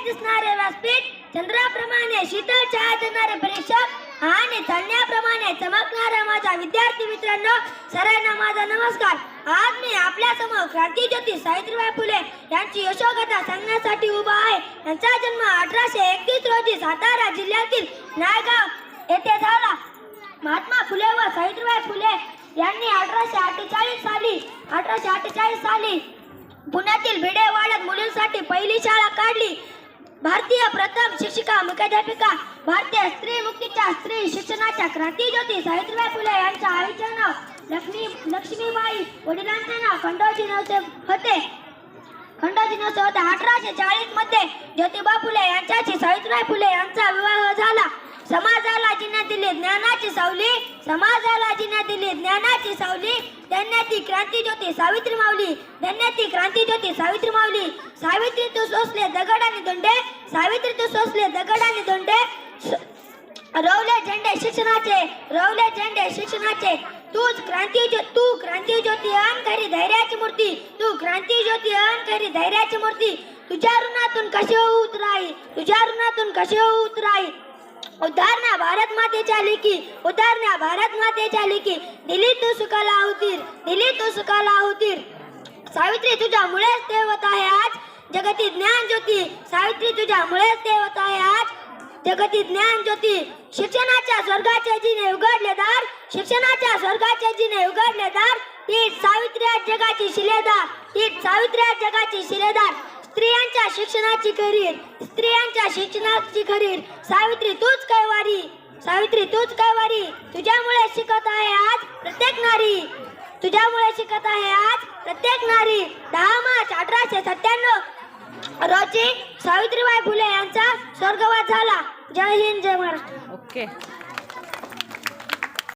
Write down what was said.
दिसणारे व्यासपीठ, चंद्राप्रमाणे शीतल छाया देणारे परीक्षक आणि चांदण्याप्रमाणे चमकणाऱ्या माझ्या विद्यार्थी मित्रांनो, सर्वांना माझा नमस्कार. आज मी आपल्या समोर क्रांतीज्योती सावित्रीबाई फुले यांची यशोगाथा सांगण्यासाठी उभा आहे. त्यांचा जन्म 1831 रोजी सातारा जिल्ह्यातील नायगाव येथे झाला. महात्मा फुले व सावित्रीबाई फुले यांनी 1848 साली पुण्यातील भिडेवाड्यात मुलींसाठी पहिली शाळा काढली. भारतीय प्रथम शिक्षिका मुख्याध्यापिका, भारतीय स्त्री मुक्तीच्या स्त्री शिक्षणाच्या क्रांतीज्योती सावित्रीबाई फुले यांच्या आईचे नाव लक्ष्मीबाई, वडिलांचे नाव खंडोजी नवसे होते. 1840 मध्ये ज्योतिबा फुले यांच्याशी सावित्रीबाई फुले यांचा विवाह झाला. समाजाला जिने दिली ज्ञानाची सावली, समाजाला जिने दिली ज्ञानाची सावली, त्यांनी ती क्रांतीज्योती सावित्री मावली, त्यांनी ती क्रांतीज्योती सावित्री मावली. सावित्री तू सोसले दगड आणि दोंडे, सावित्री तू सोसले दगड आणि दोंडे, रवले झेंडे शिक्षणाचे, रवले झेंडे शिक्षणाचे. तू क्रांतीज्योती अहंकारी धैर्याची मूर्ती, तू क्रांतीज्योती अहंकारी धैर्याची मूर्ती. तुझ्या ऋणातून कशी उतराई, तुझ्या ऋणातून कशी उतराई. उदाहरणा भारत मातेच्या लेकी, उदाहरणा भारत मातेच्या लेकी, दिली तू सुखाला आहुतीर, दिली तू सुखाला आहुतीर. सावित्री तुझ्यामुळेच देवत आहे आज जगती ज्ञान ज्योती, सावित्री तुझ्यामुळेच देवत आहे आज जगती ज्ञान ज्योती. शिक्षणाच्या स्वर्गाचे जिने उघडले दार, शिक्षणाच्या स्वर्गाचे जिने उघडले दार, तीच सावित्री आज जगाची शिलेदार, तीच सावित्री आज जगाची शिलेदार. स्त्रियांच्या शिक्षणाची खरीर, स्त्रियांच्या शिक्षणाची खरीर, सावित्री तूच कैवारी, सावित्री तूच कैवारी. तुझ्यामुळे शिकत आहे आज प्रत्येक नारी, तुझ्यामुळे शिकत आहे आज प्रत्येक नारी. 10 मार्च 1897 रोजी सावित्रीबाई फुले यांचा स्वर्गवास झाला. जय हिंद, जय महाराष्ट्र. ओके.